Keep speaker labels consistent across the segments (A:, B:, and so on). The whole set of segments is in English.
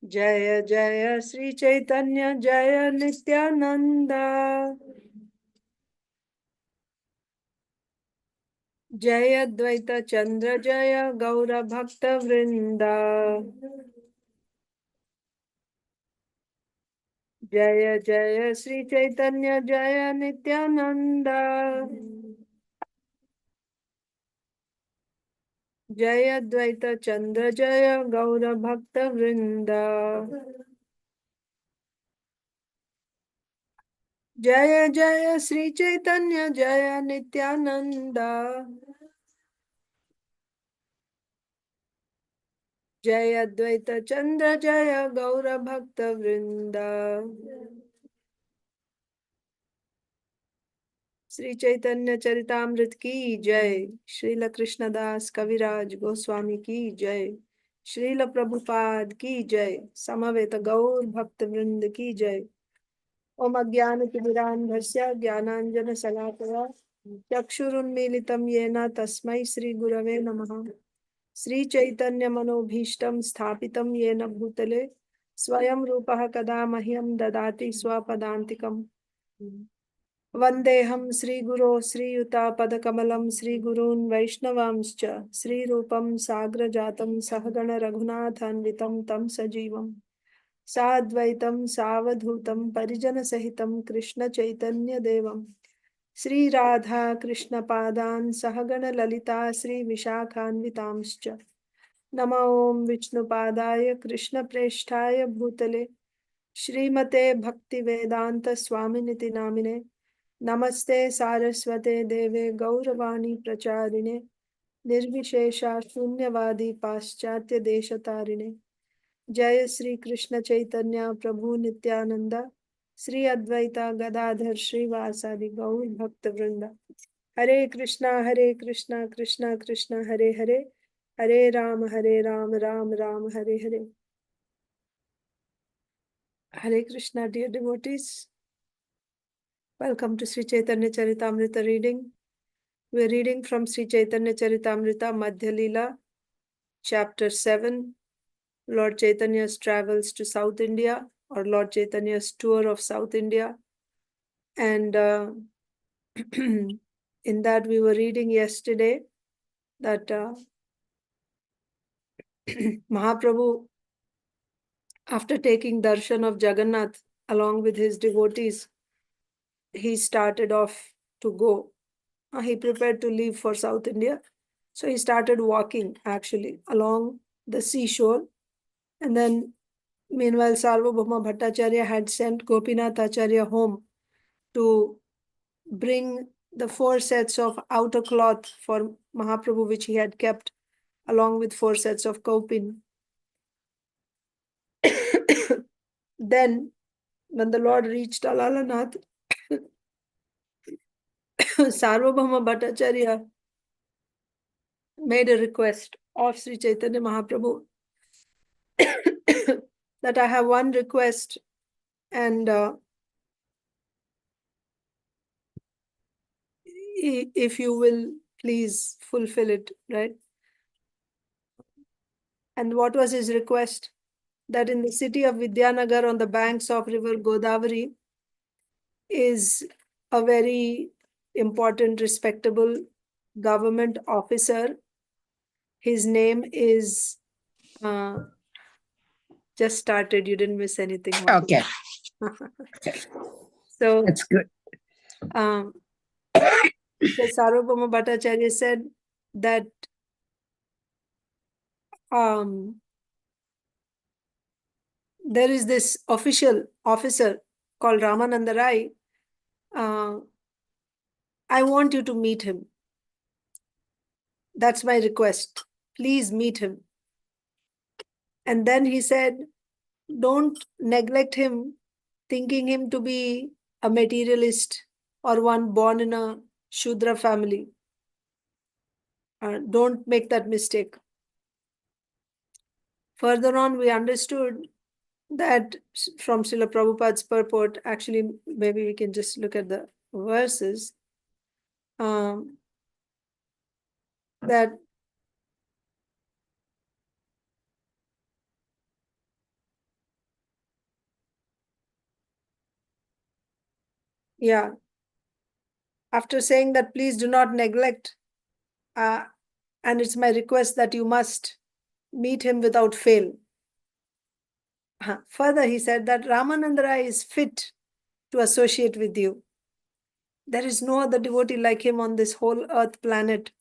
A: जय जय श्री चैतन्य जय नित्यानंद। जय अद्वैत चंद्र जय गौर भक्त वृंदा। जय जय श्री चैतन्य जय नित्यानंद। जय अद्वैत चंद्र जय गौर भक्त वृंदा। जय जय श्री चैतन्य जय नित्यानंद। जय अद्वैत चंद्र जय गौर भक्त वृंदा। श्री चैतन्य चरितामृत की जय। श्रील कृष्णदास कविराज गोस्वामी की जय। श्रील प्रभुपाद की जय। समवेत गौर भक्त वृंद की जय। ओम अज्ञान तिमिरान्धस्य ज्ञानांजन शलाकया चक्षुरुन्मीलितं येन तस्मै श्री गुरवे नमः। श्री चैतन्य मनोभीष्टं स्थापितं येन भूतले स्वयं रूपः कदा मह्यं ददाति स्वपदान्तिकम्। वन्देऽहं श्रीगुरो श्रीयुतापदकमलं श्रीगुरून् वैष्णवांश्च श्रीरूपं साग्रजातं सहगण रघुनाथान्वितं तं सजीवम् साद्वैतं सावधूतं परिजनसहितं कृष्णचैतन्यदेवं श्रीराधा कृष्णपादान् सहगण ललिता श्रीविशाखान्वितांश्च नमो ओं विष्णुपादाय कृष्णप्रेष्ठाय भूतले श्रीमते भक्तिवेदांत स्वामिनिति नामिने नमस्ते सारस्वते देवे गौरवाणी प्रचारिणे निर्विशेषा शून्यवादी पाश्चात्य देशतारिणे। जय श्री कृष्ण चैतन्य प्रभु नित्यानंद श्री अद्वैता गदाधर श्रीवासादि गौर भक्त वृंदा। हरे Krishna Krishna Krishna Hare Hare Hare Ram Ram Ram Hare Hare. Hare Krishna, dear devotees. Welcome to Sri Chaitanya Charitamrita reading. We are reading from Sri Chaitanya Charitamrita Madhya Leela, Chapter 7, Lord Chaitanya's travels to South India, or Lord Chaitanya's tour of South India. And in that we were reading yesterday that Mahaprabhu, after taking darshan of Jagannath along with his devotees, he started off to go. He prepared to leave for South India. So he started walking actually along the seashore. And then meanwhile, Sarvabhauma Bhattacharya had sent Gopinath Acharya home to bring the 4 sets of outer cloth for Mahaprabhu, which he had kept along with 4 sets of kaupin. Then, when the Lord reached Alalanath, Sarvabhauma Bhattacharya made a request of Sri Chaitanya Mahaprabhu that I have one request, and if you will please fulfill it, right? And what was his request? That in the city of Vidyanagar on the banks of river Godavari is a very important, respectable government officer. His name is, just started, you didn't miss anything.
B: Okay.
A: So
B: that's good.
A: So Sarvabhauma Bhattacharya said that there is this official officer called Ramananda Rai. I want you to meet him. That's my request. Please meet him. And then he said, don't neglect him, thinking him to be a materialist or one born in a Shudra family. Don't make that mistake. Further on, we understood that from Srila Prabhupada's purport, actually, maybe we can just look at the verses, that Yeah. After saying that, please do not neglect, and it's my request that you must meet him without fail. Further, he said that Ramanandara is fit to associate with you. There is no other devotee like him on this whole earth planet.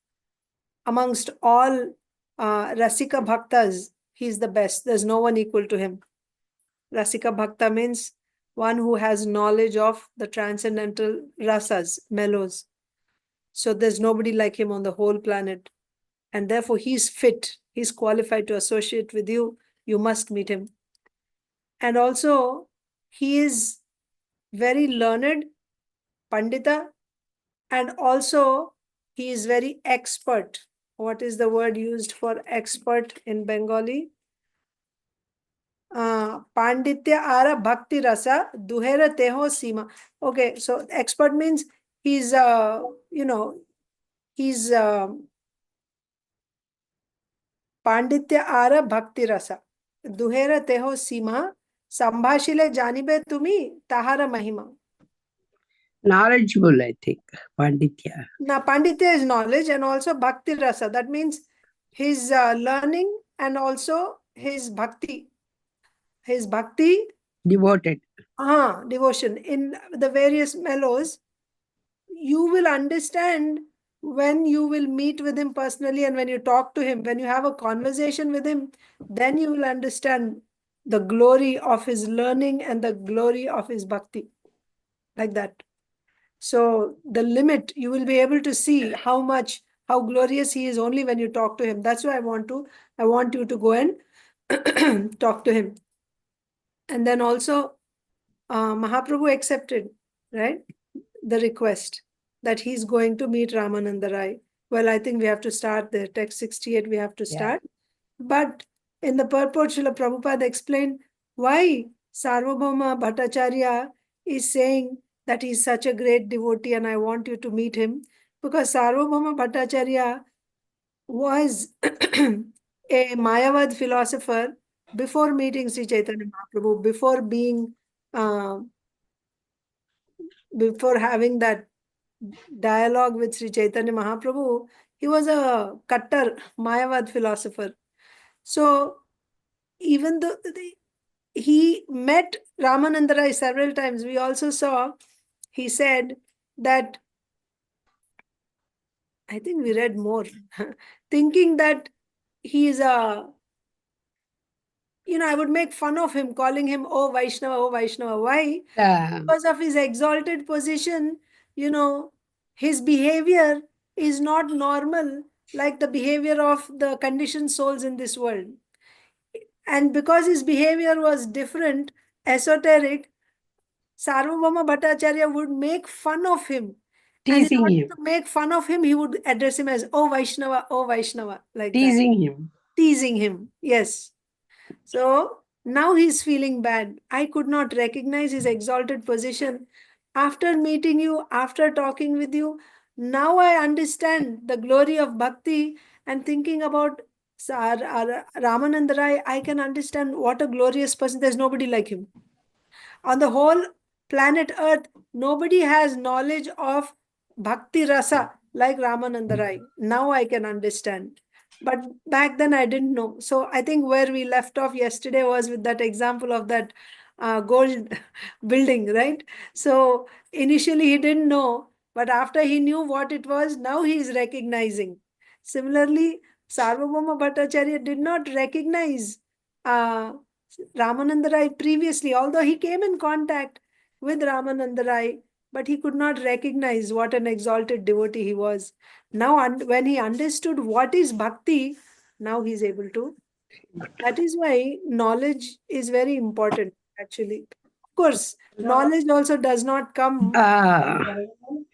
A: Amongst all Rasika Bhaktas, he is the best. There's no one equal to him. Rasika Bhakta means one who has knowledge of the transcendental rasas, mellows. So there's nobody like him on the whole planet. And therefore, he's fit. He's qualified to associate with you. You must meet him. And also, he is very learned, Pandita, and also he is very expert. What is the word used for expert in Bengali? Panditya ara bhakti rasa duhera teho sima. Okay, so expert means he's he's Panditya ara bhakti rasa duhera teho sima sambhashile janibe tumi tahara mahima.
B: Knowledgeable, I think, Panditya.
A: Now, Panditya is knowledge and also bhakti rasa. That means his learning and also his bhakti. His bhakti,
B: Devoted.
A: devotion in the various mellows, you will understand when you will meet with him personally and when you talk to him, when you have a conversation with him, then you will understand the glory of his learning and the glory of his bhakti. Like that. So the limit, you will be able to see how glorious he is only when you talk to him. That's why I want you to go and talk to him. And then also, Mahaprabhu accepted, right, the request that he's going to meet Ramananda Rai. Well, I think we have to start there. Text 68, we have to start. Yeah. But in the purport, Srila Prabhupada explained why Sarvabhauma Bhattacharya is saying that he's such a great devotee and I want you to meet him. Because Sarvabhauma Bhattacharya was a Mayavad philosopher before meeting Sri Chaitanya Mahaprabhu, before having that dialogue with Sri Chaitanya Mahaprabhu, he was a Kattar Mayavad philosopher. So even though he met Ramananda Rai several times, we also saw, he said that, I think we read more, thinking that he is I would make fun of him, calling him, oh Vaishnava, oh Vaishnava. Why? Because of his exalted position, his behavior is not normal like the behavior of the conditioned souls in this world. And because his behavior was different, esoteric, Sarvabhauma Bhattacharya would make fun of him.
B: Teasing
A: and in
B: him.
A: order to make fun of him, he would address him as, oh Vaishnava, like
B: Teasing
A: that.
B: him.
A: Teasing him, yes. So now he's feeling bad. I could not recognize his exalted position. After meeting you, after talking with you, now I understand the glory of bhakti and thinking about Ramananda Rai, I can understand what a glorious person. There's nobody like him. On the whole planet Earth, nobody has knowledge of bhakti rasa like Ramananda Rai. Now I can understand. But back then I didn't know. So I think where we left off yesterday was with that example of that gold building, right? So initially he didn't know, but after he knew what it was, now he is recognizing. Similarly, Sarvabhauma Bhattacharya did not recognize uh, Ramananda Rai previously, although he came in contact with Ramananda Rai, but he could not recognize what an exalted devotee he was. Now, when he understood what is bhakti, now he's able to. That is why knowledge is very important, actually. Of course, knowledge also does not come.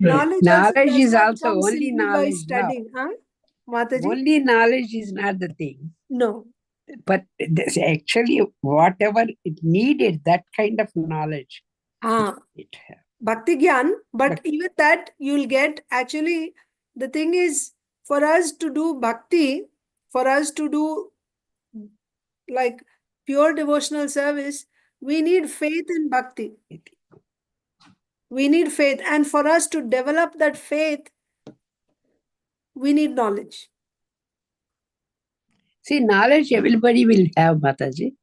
B: Knowledge is also only
A: simply by
B: knowledge now.
A: studying. Huh? Mataji?
B: Only knowledge is not the thing.
A: No.
B: But actually, whatever it needed, that kind of knowledge.
A: It Bhakti Gyan, but even that you'll get. Actually, the thing is, for us to do bhakti, for us to do like pure devotional service, we need faith in bhakti. We need faith. And for us to develop that faith, we need knowledge.
B: See, knowledge everybody will have, Mataji.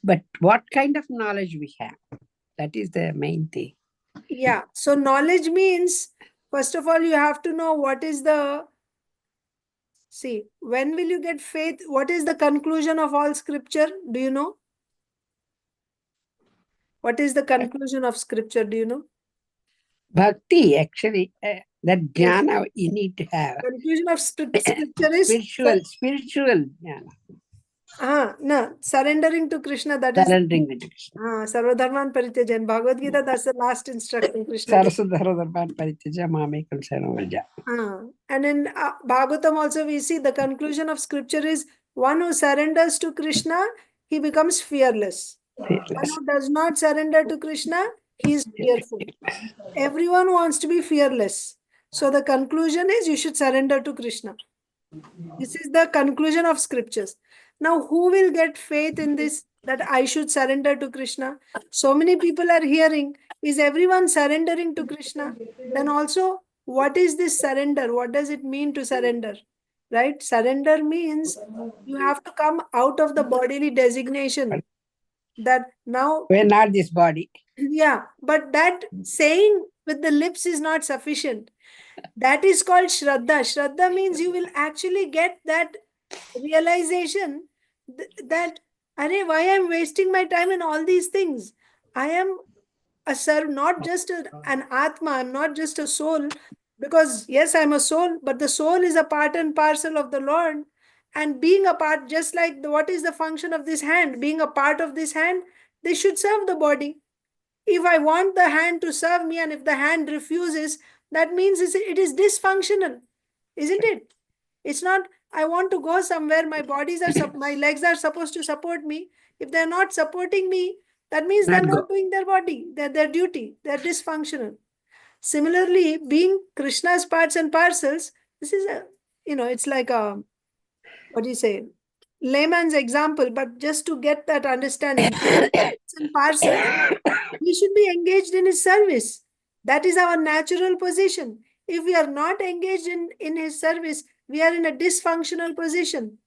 B: But what kind of knowledge we have? That is the main thing.
A: Yeah. So knowledge means, first of all, you have to know what is the, see, when will you get faith? What is the conclusion of all scripture? Do you know? What is the conclusion of scripture? Do you know?
B: Bhakti, actually, that
A: Yes.
B: jnana you need to have.
A: Conclusion of scripture is
B: Spiritual jnana.
A: no, surrendering to Krishna. That is
B: Surrendering to Krishna.
A: Sarvadharman Parityajan. Bhagavad Gita, that's the last instruction Krishna gave.
B: Sarasudharadharman parityaja mamekam sharanam vraja.
A: And in Bhagavatam also we see the conclusion of scripture is one who surrenders to Krishna, he becomes fearless. One who does not surrender to Krishna, he is fearful. Everyone wants to be fearless. So the conclusion is you should surrender to Krishna. This is the conclusion of scriptures. Now, who will get faith in this, that I should surrender to Krishna? So many people are hearing, is everyone surrendering to Krishna? Then also, what is this surrender? What does it mean to surrender? Right? Surrender means you have to come out of the bodily designation that now.
B: We're not this body.
A: Yeah, but that saying with the lips is not sufficient. That is called Shraddha. Shraddha means you will actually get that realization that, Arey, why I'm wasting my time in all these things? I am a not just an Atma, I'm not just a soul, because yes, I'm a soul, but the soul is a part and parcel of the Lord. And being a part, just like what is the function of this hand? Being a part of this hand, they should serve the body. If I want the hand to serve me and if the hand refuses, that means it is dysfunctional, isn't it? It's not, I want to go somewhere, my my legs are supposed to support me. If they're not supporting me, that means they're not doing their body, their duty, they're dysfunctional. Similarly, being Krishna's parts and parcels, this is it's like a, what do you say, layman's example, but just to get that understanding, parts and parcels, we should be engaged in his service. That is our natural position. If we are not engaged in his service, we are in a dysfunctional position.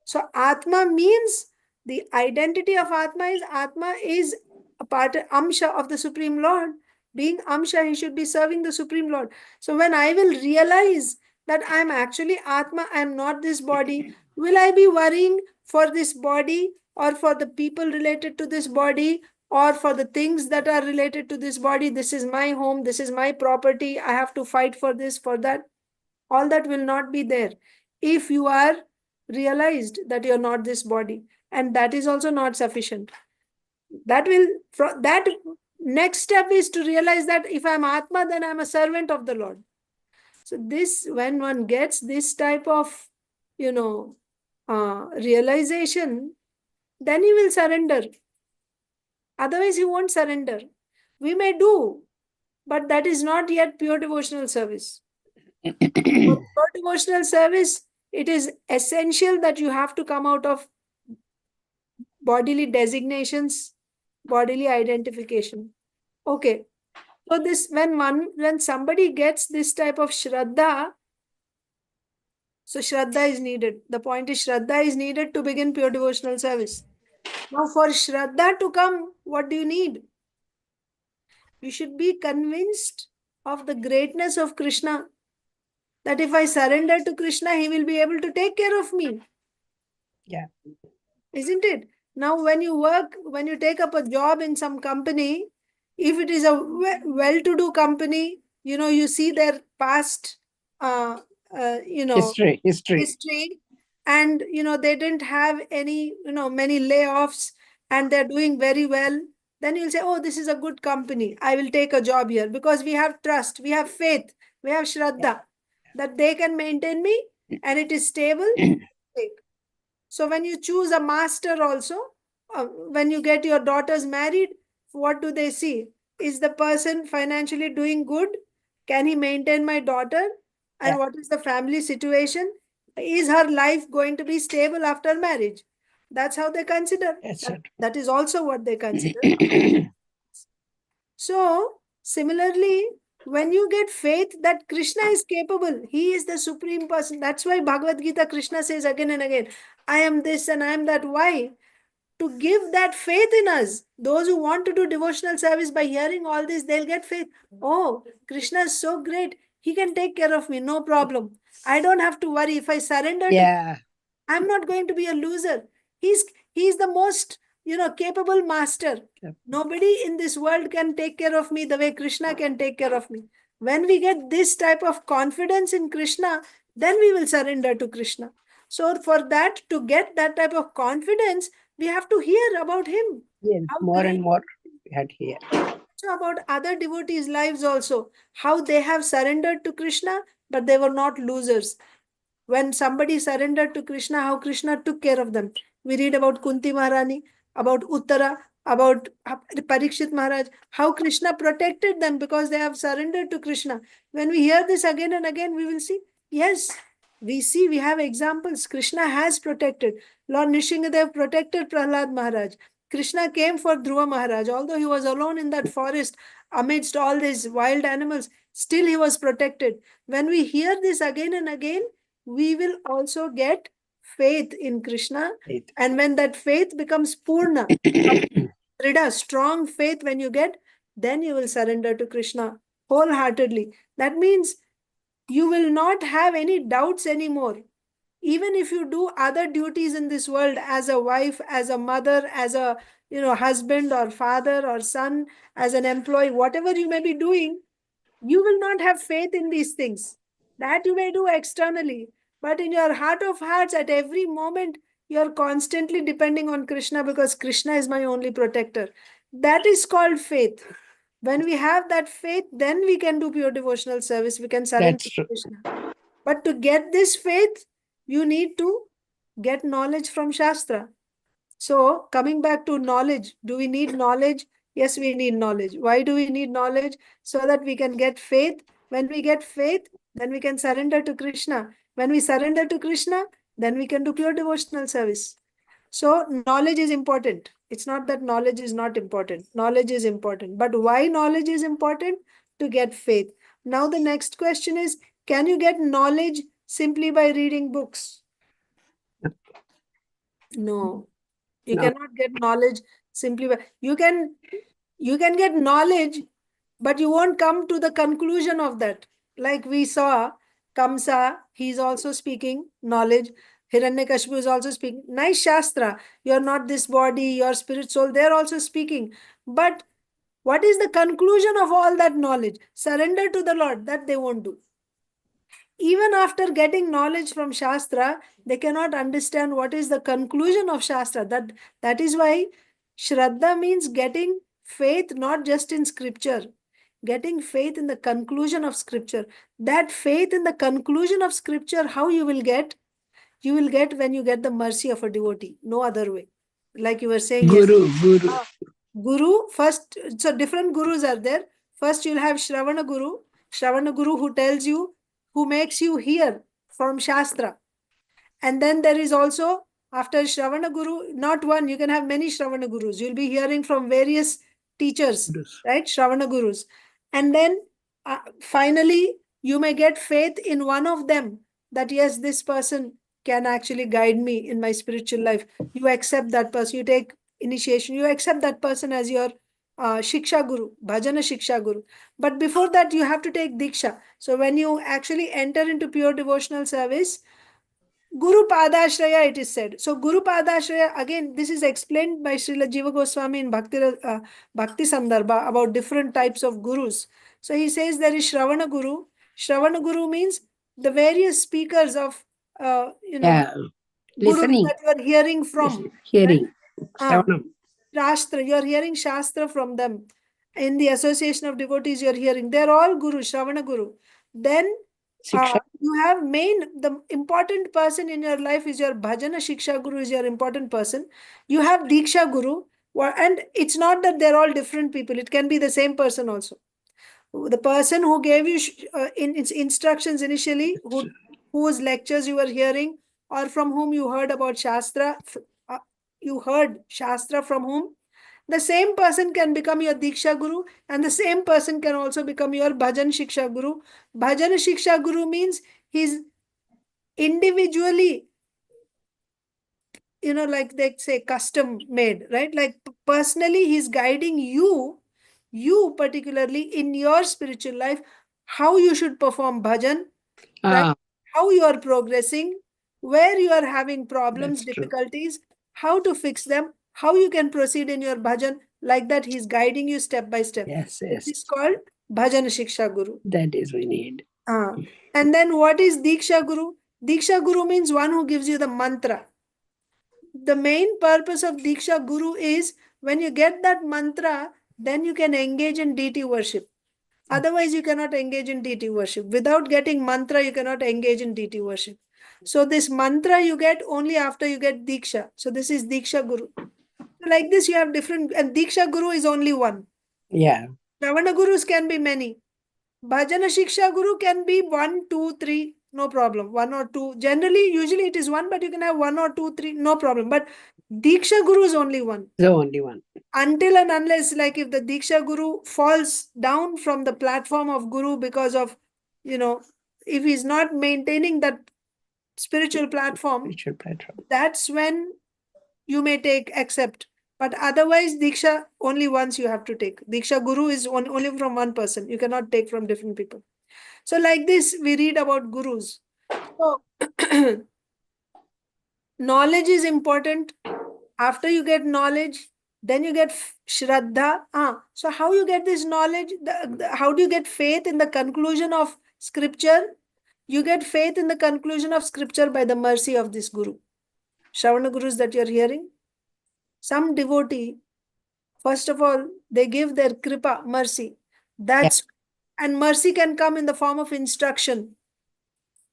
A: So Atma means, the identity of Atma is a part, Amsha of the Supreme Lord. Being Amsha, he should be serving the Supreme Lord. So when I will realize that I am actually Atma, I am not this body, will I be worrying for this body or for the people related to this body or for the things that are related to this body? This is my home, this is my property, I have to fight for this, for that. All that will not be there if you are realized that you're not this body. And that is also not sufficient. That next step is to realize that if I'm Atma, then I'm a servant of the Lord. So this, when one gets this type of, realization, then he will surrender. Otherwise, he won't surrender. We may do, but that is not yet pure devotional service. For pure devotional service, it is essential that you have to come out of bodily designations, bodily identification. Okay. So this, when somebody gets this type of Shraddha, so Shraddha is needed. The point is Shraddha is needed to begin pure devotional service. Now for Shraddha to come, what do you need? You should be convinced of the greatness of Krishna. That if I surrender to Krishna, he will be able to take care of me.
B: Yeah.
A: Isn't it? Now, when you take up a job in some company, if it is a well-to-do company, you see their past,
B: History.
A: history, and, they didn't have any, many layoffs, and they're doing very well. Then you'll say, oh, this is a good company. I will take a job here because we have trust, we have faith, we have Shraddha that they can maintain me and it is stable. So when you choose a master also, when you get your daughters married, what do they see? Is the person financially doing good? Can he maintain my daughter? And what is the family situation? Is her life going to be stable after marriage? That's how they consider. That is also what they consider. So Similarly, when you get faith that Krishna is capable, he is the supreme person. That's why Bhagavad Gita, Krishna says again and again, I am this and I am that. Why? To give that faith in us. Those who want to do devotional service, by hearing all this, they'll get faith. Oh, Krishna is so great. He can take care of me. No problem. I don't have to worry. If I surrender to,
B: Yeah.
A: I'm not going to be a loser. He's he's the most, capable master.
B: Yep.
A: Nobody in this world can take care of me the way Krishna can take care of me. When we get this type of confidence in Krishna, then we will surrender to Krishna. So for that, to get that type of confidence, we have to hear about him.
B: Yes,
A: How
B: more
A: great.
B: and more we had here.
A: So about other devotees' lives also, how they have surrendered to Krishna, but they were not losers. When somebody surrendered to Krishna, how Krishna took care of them. We read about Kunti Maharani, about Uttara, about Parikshit Maharaj, how Krishna protected them because they have surrendered to Krishna. When we hear this again and again, we will see, yes, we have examples. Krishna has protected. Lord Nishingadev protected Prahlad Maharaj. Krishna came for Dhruva Maharaj. Although he was alone in that forest amidst all these wild animals, still he was protected. When we hear this again and again, we will also get faith in Krishna.
B: Faith.
A: And when that faith becomes Purna, Trida, strong faith, when you get, then you will surrender to Krishna wholeheartedly. That means you will not have any doubts anymore. Even if you do other duties in this world as a wife, as a mother, as a husband or father or son, as an employee, whatever you may be doing, you will not have faith in these things. That you may do externally, but in your heart of hearts, at every moment, you're constantly depending on Krishna because Krishna is my only protector. That is called faith. When we have that faith, then we can do pure devotional service. We can surrender
B: That's
A: to
B: true.
A: Krishna. But to get this faith, you need to get knowledge from Shastra. So, coming back to knowledge, do we need knowledge? Yes, we need knowledge. Why do we need knowledge? So that we can get faith. When we get faith, then we can surrender to Krishna. When we surrender to Krishna, then we can do pure devotional service. So, knowledge is important. It's not that knowledge is not important. Knowledge is important. But why knowledge is important? To get faith. Now, the next question is, can you get knowledge simply by reading books? No. You
B: No.
A: cannot get knowledge simply by, you can get knowledge, but you won't come to the conclusion of that. Like we saw Kamsa, he's also speaking knowledge. Hiranyakashipu is also speaking. Nice Shastra. You're not this body, your spirit, soul, they're also speaking. But what is the conclusion of all that knowledge? Surrender to the Lord. That they won't do. Even after getting knowledge from Shastra, they cannot understand what is the conclusion of Shastra. That is why Shraddha means getting faith not just in scripture, getting faith in the conclusion of scripture. That faith in the conclusion of scripture, how you will get? You will get when you get the mercy of a devotee. No other way. Like you were saying, yes.
B: Guru.
A: Guru, first, so different gurus are there. First, you'll have Shravana Guru who tells you, who makes you hear from Shastra. And then there is also, after Shravana Guru, not one, you can have many Shravana Gurus. You'll be hearing from various teachers,
B: Gurus.
A: right? Shravana Gurus. And then finally, you may get faith in one of them that, yes, this person can actually guide me in my spiritual life. You accept that person, you take initiation, you accept that person as your Shiksha Guru, Bhajana Shiksha Guru. But before that, you have to take Diksha. So when you actually enter into pure devotional service, Guru Padashraya, it is said. So Guru Padashraya, again, this is explained by Srila Jiva Goswami in Bhakti Sandarbha about different types of gurus. So he says there is Shravana Guru. Shravana Guru means the various speakers of,
B: Yeah.
A: gurus
B: Listening.
A: that you are hearing from.
B: Hearing.
A: Right?
B: Shravanam.
A: Shastra, you are hearing Shastra from them. In the association of devotees, you are hearing. They're all Guru, Shravana Guru. Then
B: Shiksha.
A: you have the important person in your life is your Bhajana Shiksha Guru is your important person. You have Diksha Guru. And it's not that they're all different people. It can be the same person also. The person who gave you in its instructions initially, whose lectures you were hearing, or from whom you heard about Shastra, you heard Shastra from whom? The same person can become your Diksha Guru, and the same person can also become your Bhajan Shiksha Guru. Bhajan Shiksha Guru means he's individually, like they say, custom made, right? Like personally, he's guiding you particularly in your spiritual life, how you should perform bhajan, right?
B: Ah,
A: How you are progressing, where you are having problems,
B: that's true.
A: difficulties, how to fix them, how you can proceed in your bhajan. Like that, he's guiding you step by step.
B: Yes,
A: This
B: yes.
A: is called Bhajan Shiksha Guru.
B: That is we need.
A: And then what is Diksha Guru? Diksha Guru means one who gives you the mantra. The main purpose of Diksha Guru is when you get that mantra, then you can engage in deity worship. Otherwise, you cannot engage in deity worship. Without getting mantra, you cannot engage in deity worship. So, this mantra you get only after you get Diksha. So, this is Diksha Guru. Like this, you have different, and Diksha Guru is only one.
B: Yeah.
A: Ravana Gurus can be many. Bhajana Shiksha Guru can be 1, 2, 3, no problem. 1 or 2. Generally, usually it is 1, but you can have 1 or 2, 3, no problem. But Diksha Guru is only one.
B: The only one.
A: Until and unless, like if the Diksha Guru falls down from the platform of Guru because of, if he's not maintaining that spiritual platform, that's when you may accept. But otherwise, Diksha only once you have to take. Diksha Guru is only from one person. You cannot take from different people. So like this, we read about gurus. So knowledge is important. After you get knowledge, then you get Shraddha. So how you get this knowledge? How do you get faith in the conclusion of scripture? You get faith in the conclusion of scripture by the mercy of this Guru. Shravana Gurus that you're hearing. Some devotee, first of all, they give their kripa, mercy. And mercy can come in the form of instruction,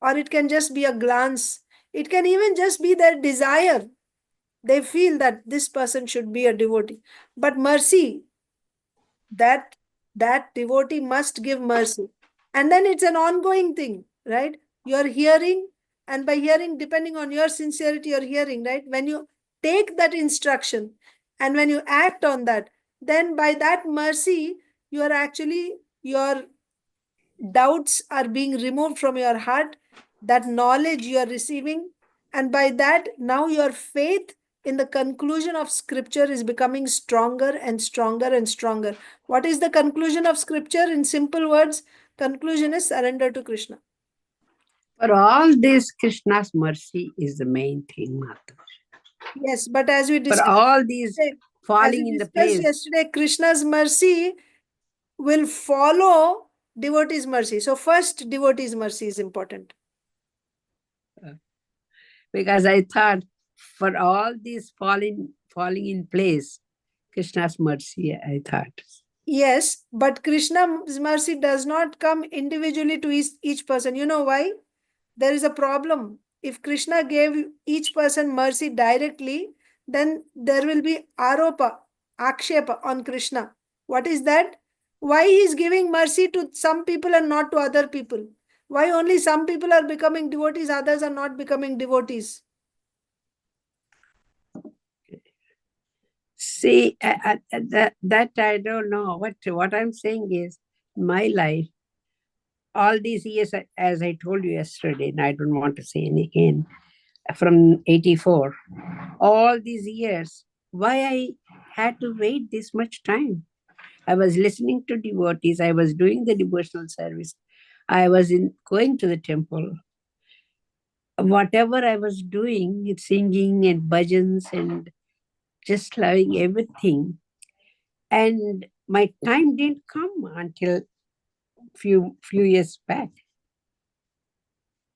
A: or it can just be a glance. It can even just be their desire. They feel that this person should be a devotee. But mercy, that devotee must give mercy. And then it's an ongoing thing, right? You're hearing, and by hearing, depending on your sincerity, you're hearing, right? When you take that instruction and when you act on that, then by that mercy, your doubts are being removed from your heart, that knowledge you are receiving, and by that, now your faith in the conclusion of scripture is becoming stronger and stronger and stronger. What is the conclusion of scripture? In simple words, conclusion is surrender to Krishna.
B: For all this, Krishna's mercy is the main thing, Mata.
A: Yes, but as we discussed,
B: for all these falling in the place
A: yesterday, Krishna's mercy will follow devotee's mercy. So first, devotee's mercy is important.
B: Because I thought for all these falling in place, Krishna's mercy, I thought.
A: Yes, but Krishna's mercy does not come individually to each person. You know why? There is a problem. If Krishna gave each person mercy directly, then there will be aropa, akshepa on Krishna. What is that? Why he is giving mercy to some people and not to other people? Why only some people are becoming devotees, others are not becoming devotees?
B: See, that I don't know. What I'm saying is, my life, all these years, as I told you yesterday, and I don't want to say any again, from 84, all these years, why I had to wait this much time? I was listening to devotees, I was doing the devotional service, I was going to the temple. Whatever I was doing, singing and bhajans and just loving everything. And my time didn't come until few years back.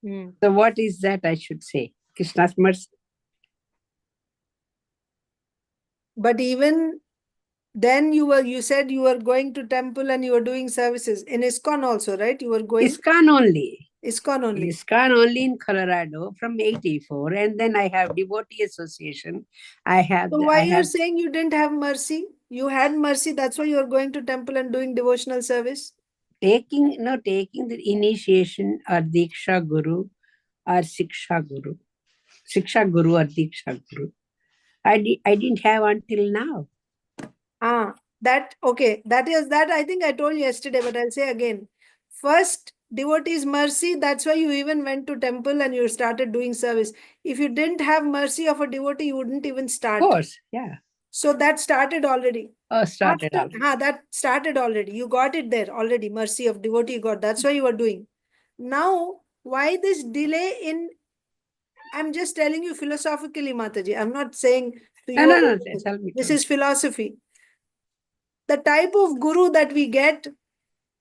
B: So what is that I should say? Krishna's mercy.
A: But even then you said you were going to temple and you were doing services in ISKCON also, right? You were going
B: ISKCON only.
A: ISKCON only.
B: ISKCON only in Colorado from 84, and then I have devotee association. So
A: why you're saying you didn't have mercy? You had mercy, that's why you're going to temple and doing devotional service?
B: Taking the initiation or Diksha Guru or Siksha Guru. Siksha Guru or Diksha Guru. I didn't have until now.
A: That okay. That is that I think I told you yesterday, but I'll say again. First, devotee's mercy. That's why you even went to temple and you started doing service. If you didn't have mercy of a devotee, you wouldn't even
B: Of
A: start.
B: course, yeah.
A: So that started already.
B: Oh, started
A: After,
B: already.
A: that started already. You got it there already. Mercy of devotee you got. That's why you were doing. Now, why this delay in? I'm just telling you philosophically, Mataji. I'm not saying to
B: No,
A: you.
B: no, no. Tell me.
A: This
B: Tell me.
A: is philosophy. The type of guru that we get,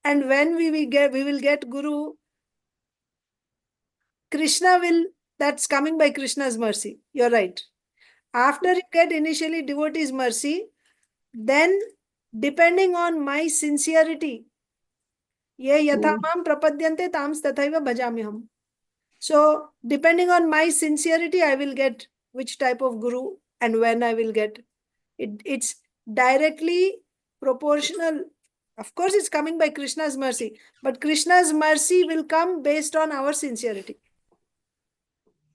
A: and when we will get guru. Krishna will. That's coming by Krishna's mercy. You're right. After you get initially devotee's mercy, then depending on my sincerity, ye yatha
B: Mm.
A: mam prapadyante tams tathaiva bhajamiham. So depending on my sincerity, I will get which type of guru and when I will get it. It's directly proportional. Of course, it's coming by Krishna's mercy, but Krishna's mercy will come based on our sincerity.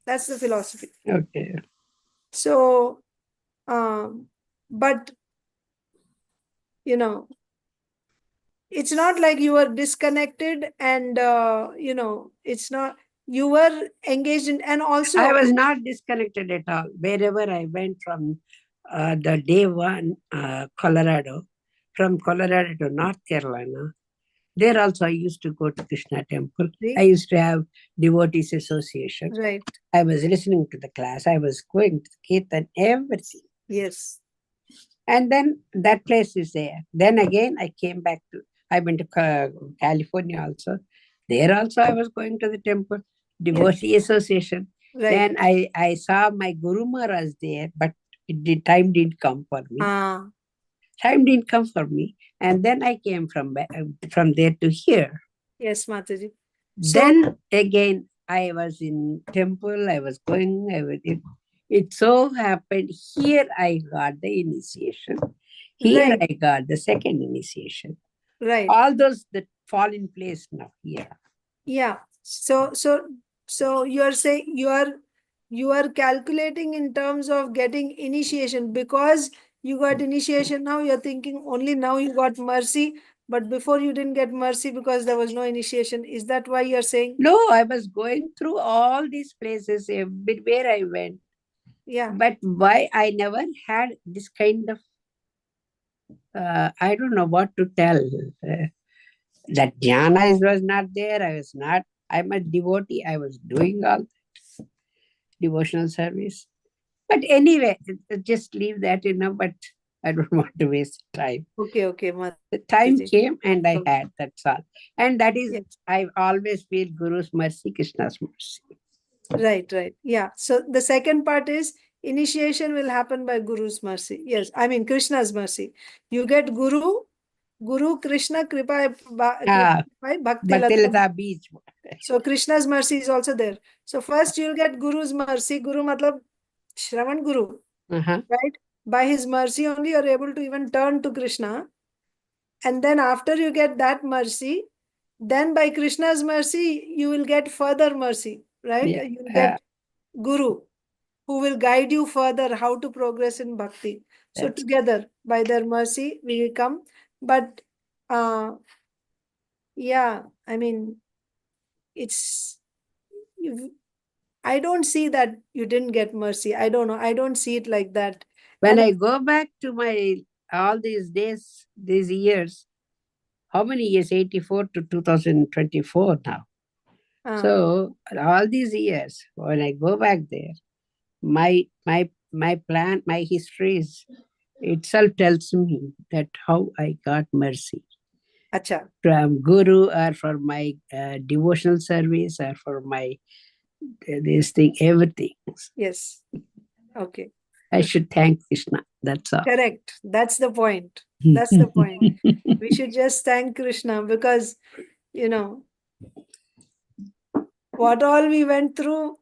A: That's the philosophy.
B: Okay.
A: So, but you know, it's not like you were disconnected and it's not, you were engaged in, and also
B: I was not disconnected at all. Wherever I went from the day one, Colorado, from Colorado to North Carolina, there also I used to go to Krishna temple. I used to have devotees association.
A: right.
B: I was listening to the class. I was going to Kirtan, everything.
A: Yes.
B: And then that place is there. Then again, I came back to, I went to California also. There also, I was going to the temple, devotee association.
A: Right.
B: Then I saw my Guru Maharaj there, but time didn't come for me. Time didn't come for me. And then I came from there to here.
A: Yes, Mataji.
B: Then again, I was in temple, I was going, it so happened here I got the initiation. Here
A: Right.
B: I got the second initiation.
A: Right.
B: All those that fall in place now here.
A: Yeah. So you're saying you are calculating in terms of getting initiation, because you got initiation now, you're thinking only now you got mercy, but before you didn't get mercy because there was no initiation. Is that why you're saying?
B: No, I was going through all these places everywhere I went.
A: Yeah.
B: But why I never had this kind of, I don't know what to tell. That jhana was not there. I'm a devotee. I was doing all devotional service. But anyway, just leave that, but I don't want to waste time.
A: Okay.
B: The time came and I had, that's all. And that is,
A: Yes.
B: I always feel Guru's mercy, Krishna's mercy.
A: Right. Yeah. So the second part is initiation will happen by Guru's mercy. Yes. I mean, Krishna's mercy. You get Guru Krishna Kripa by Bhakti
B: Bhakti
A: Lata.
B: Lata Beach.
A: So Krishna's mercy is also there. So first you'll get Guru's mercy. Guru matlab Shravan Guru. Right? By his mercy only you're able to even turn to Krishna. And then after you get that mercy, then by Krishna's mercy, you will get further mercy. Right?
B: Yeah.
A: You'll get Guru who will guide you further how to progress in bhakti. So together, by their mercy, we will come. But yeah, I mean, it's I don't see that you didn't get mercy. I don't know. I don't see it like that.
B: When I go back to my all these days, these years, how many years? 84 to 2024 now. So all these years, when I go back there, my plan, my history itself tells me that how I got mercy.
A: Acha.
B: From Guru, or for my devotional service, or for my this thing, everything.
A: Yes. Okay.
B: I should thank Krishna. That's all.
A: Correct. That's the point. That's the point. We should just thank Krishna because, what all we went through,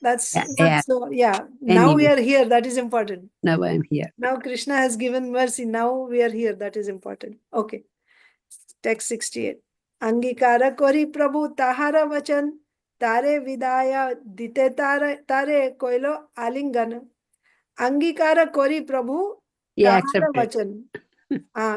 A: that's
B: Yeah.
A: so, yeah. Now we are here. That is important.
B: Now I'm here.
A: Now Krishna has given mercy. Now we are here. That is important. Okay. Text 68. Angikara kori Prabhu tahara vachan tare vidaya dite tare koilo alingana. Angikara kori Prabhu.
B: He
A: Kamala
B: accepted.
A: Vachan.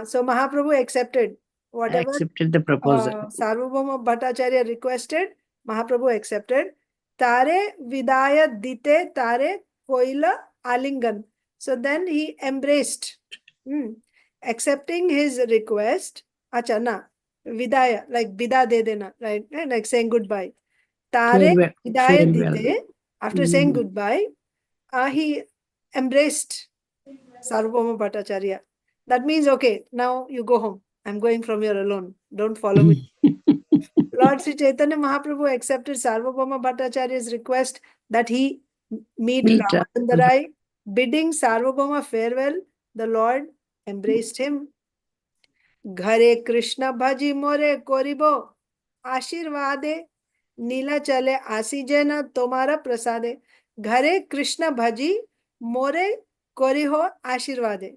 A: So Mahaprabhu accepted whatever
B: Accepted the proposal.
A: Sarvabhauma Bhattacharya requested. Mahaprabhu accepted. Tare Vidaya Dite Tare Koila Alingan. So then he embraced, accepting his request. Achana, Vidaya, like Bida de dena, right? Like saying goodbye. Tare
B: Very well.
A: Vidaya
B: Very well.
A: Dite, after saying goodbye, he embraced Sarvabhauma Bhattacharya. That means, okay, now you go home. I'm going from here alone. Don't follow me. Lord Sri Chaitanya Mahaprabhu accepted Sarvabhauma Bhattacharya's request that he meet
B: Meet,
A: Ramachandarai. Bidding Sarvabhauma farewell, the Lord embraced him. Ghare Krishna bhaji more koribo आशीर्वादे नीला चले आसी जैना तुम्हारा प्रसादे घरे कृष्ण भजी मोरे कोरी हो आशीर्वादे.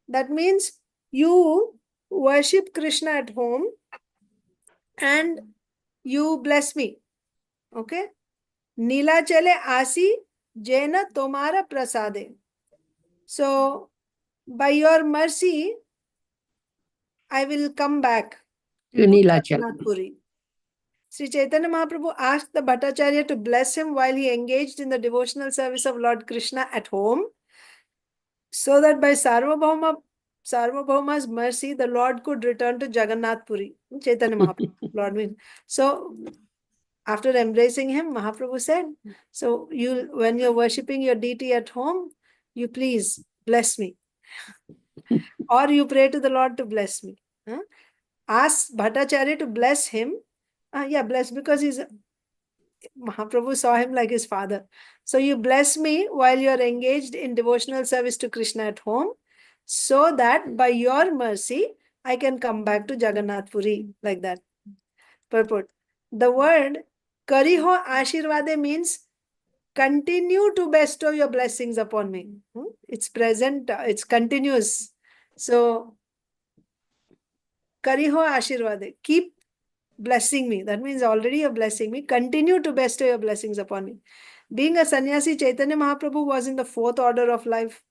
A: That means you worship Krishna at home and you bless me. Okay? नीला चले आसी जैना तुम्हारा प्रसादे. So by your mercy I will come back to
B: Nilachal.
A: Jagannath Puri. Sri Chaitanya Mahaprabhu asked the Bhattacharya to bless him while he engaged in the devotional service of Lord Krishna at home, so that by Sarvabhauma's mercy, the Lord could return to Jagannath Puri. Chaitanya Mahaprabhu, Lord means. So, after embracing him, Mahaprabhu said, so when you're worshipping your deity at home, you please bless me. Or you pray to the Lord to bless me. Ask Bhattacharya to bless him. Bless, because Mahaprabhu saw him like his father. So you bless me while you are engaged in devotional service to Krishna at home, so that by your mercy, I can come back to Jagannath Puri, like that. Purport. The word Kariho Ashirvade means continue to bestow your blessings upon me. It's present, it's continuous. So, Kariho Ashirvade, keep blessing me. That means already you're blessing me. Continue to bestow your blessings upon me. Being a sannyasi, Chaitanya Mahaprabhu was in the fourth order of life.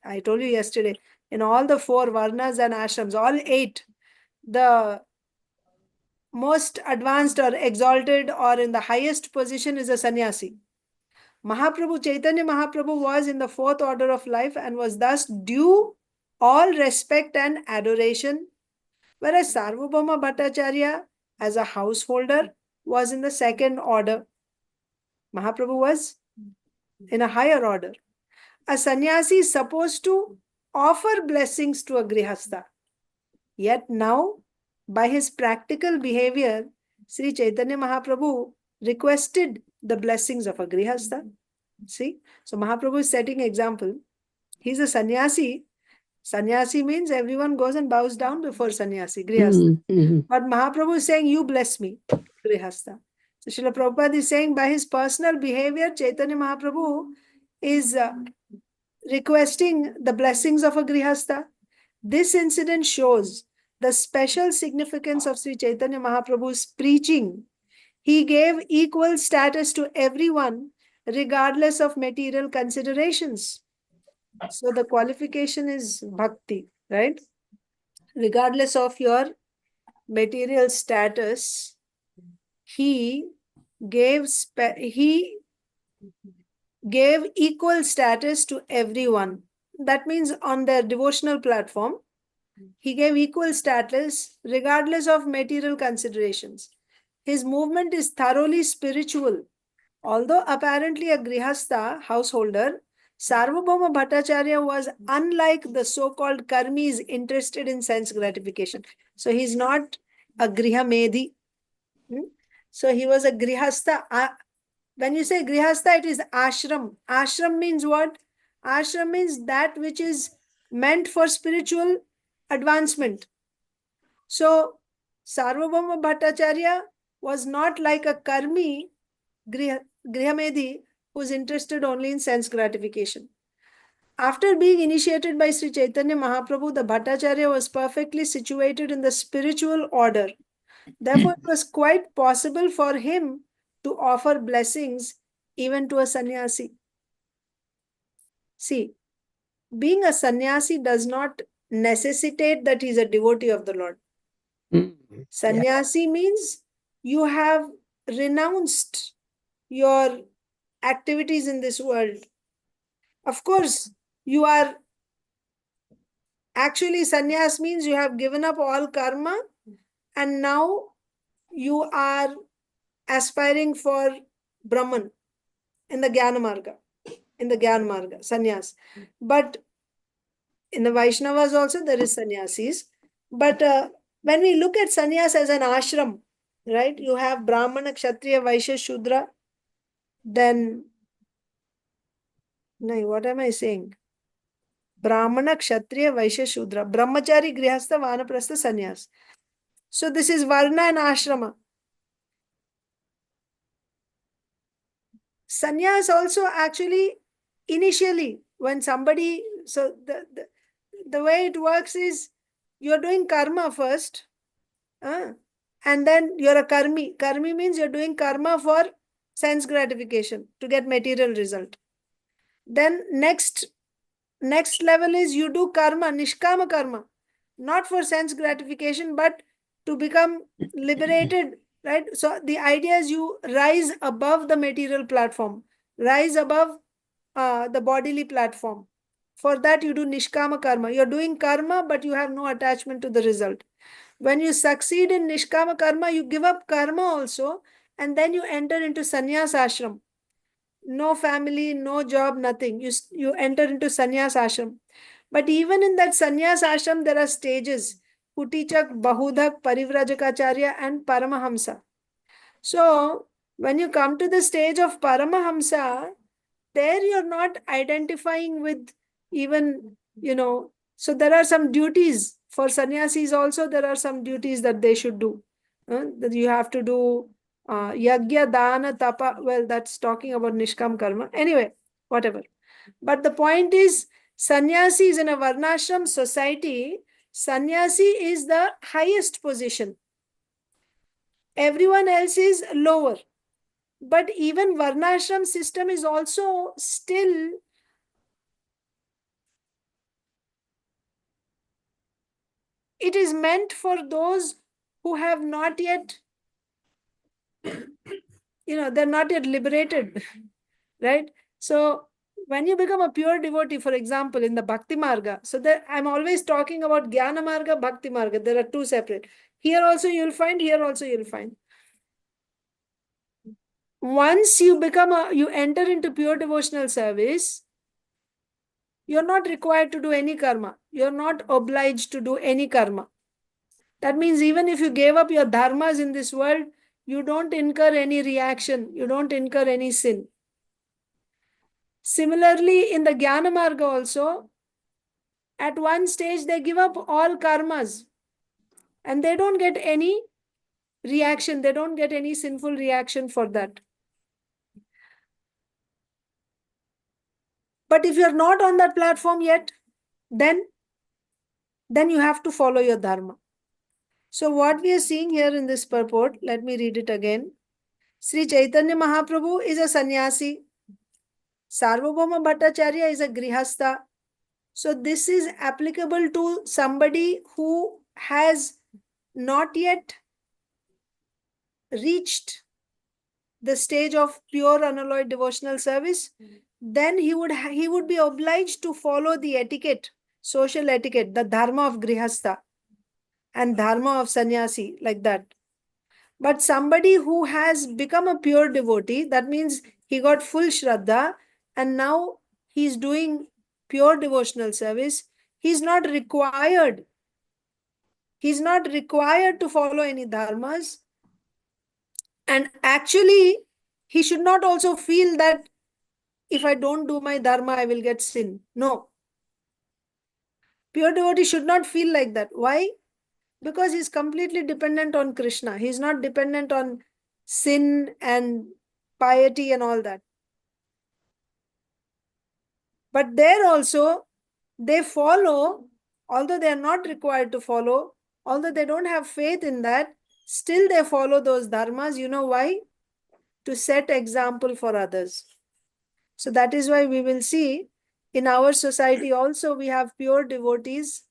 A: I told you yesterday, in all the four varnas and ashrams, all eight, the most advanced or exalted or in the highest position is a sannyasi. Mahaprabhu, Chaitanya Mahaprabhu was in the fourth order of life and was thus due all respect and adoration, whereas Sarvabhauma Bhattacharya, as a householder, was in the second order. Mahaprabhu was in a higher order. A sannyasi is supposed to offer blessings to a grihastha. Yet now, by his practical behavior, Sri Chaitanya Mahaprabhu requested the blessings of a grihastha. See? So Mahaprabhu is setting example. He's a sannyasi. Sannyasi means everyone goes and bows down before sannyasi, grihastha. But Mahaprabhu is saying, you bless me, grihastha. So Srila Prabhupada is saying, by his personal behavior, Chaitanya Mahaprabhu is requesting the blessings of a grihastha. This incident shows the special significance of Sri Chaitanya Mahaprabhu's preaching. He gave equal status to everyone, regardless of material considerations. So the qualification is bhakti, right? Regardless of your material status, he gave equal status to everyone. That means on their devotional platform, he gave equal status regardless of material considerations. His movement is thoroughly spiritual. Although apparently a grihastha, householder, Sarvabhauma Bhattacharya was unlike the so-called karmis interested in sense gratification. So he's not a grihamedhi. So he was a grihastha. When you say grihastha, it is ashram. Ashram means what? Ashram means that which is meant for spiritual advancement. So Sarvabhauma Bhattacharya was not like a karmi, grihamedhi, who is interested only in sense gratification. After being initiated by Sri Chaitanya Mahaprabhu, the Bhattacharya was perfectly situated in the spiritual order. Therefore, it was quite possible for him to offer blessings even to a sannyasi. See, being a sannyasi does not necessitate that he's a devotee of the Lord.
B: Yeah.
A: Sannyasi means you have renounced your activities in this world. Of course, you are actually, sannyas means you have given up all karma and now you are aspiring for Brahman in the Jnana Marga, sannyas. But in the Vaishnavas also there is sannyasis. But when we look at sannyas as an ashram, right, you have Brahmana, Kshatriya, Vaishya, Shudra, then, no, what am I saying? Brahmana, Kshatriya, Vaishya, Shudra, Brahmachari, Grihastha, Vanaprastha, Sannyas. So this is Varna and Ashrama. Sannyas also actually, initially, when somebody, so the way it works is, you're doing karma first, and then you're a karmi. Karmi means you're doing karma for sense gratification, to get material result. Then next level is you do karma, nishkama karma, not for sense gratification, but to become liberated, right? So the idea is you rise above the material platform, rise above the bodily platform. For that, you do nishkama karma. You're doing karma, but you have no attachment to the result. When you succeed in nishkama karma, you give up karma also, and then you enter into sannyas ashram. No family, no job, nothing. You enter into sannyas ashram. But even in that sannyas ashram, there are stages: Kutichak, Bahudak, Parivrajakacharya, and Paramahamsa. So, when you come to the stage of Paramahamsa, there you're not identifying with even, so there are some duties for sannyasis also. There are some duties that they should do. That you have to do yagya, dana, tapa. Well, that's talking about nishkam karma. Anyway, whatever. But the point is, sannyasi is in a varnashram society. Sannyasi is the highest position. Everyone else is lower. But even varnashram system is also still, it is meant for those who have not yet, they're not yet liberated, right? So when you become a pure devotee, for example, in the Bhakti Marga, so that I'm always talking about Jnana Marga, Bhakti Marga. There are two separate. Here also you'll find, here also you'll find. Once you you enter into pure devotional service, you're not required to do any karma. You're not obliged to do any karma. That means even if you gave up your dharmas in this world, you don't incur any reaction. You don't incur any sin. Similarly, in the Jnana Marga also, at one stage they give up all karmas and they don't get any reaction. They don't get any sinful reaction for that. But if you're not on that platform yet, then you have to follow your dharma. So what we are seeing here in this purport, let me read it again. Sri Caitanya Mahaprabhu is a sannyasi. Sarvabhauma Bhattacharya is a grihastha. So this is applicable to somebody who has not yet reached the stage of pure unalloyed devotional service. Then he would be obliged to follow the etiquette, social etiquette, the dharma of grihastha and dharma of sannyasi, like that. But somebody who has become a pure devotee, that means he got full shraddha and now he's doing pure devotional service. He's not required to follow any dharmas. And actually, he should not also feel that if I don't do my dharma, I will get sin. No. Pure devotee should not feel like that. Why? Because he's completely dependent on Krishna. He's not dependent on sin and piety and all that. But there also, they follow, although they are not required to follow, although they don't have faith in that, still they follow those dharmas. You know why? To set example for others. So that is why we will see In our society also, we have pure devotees.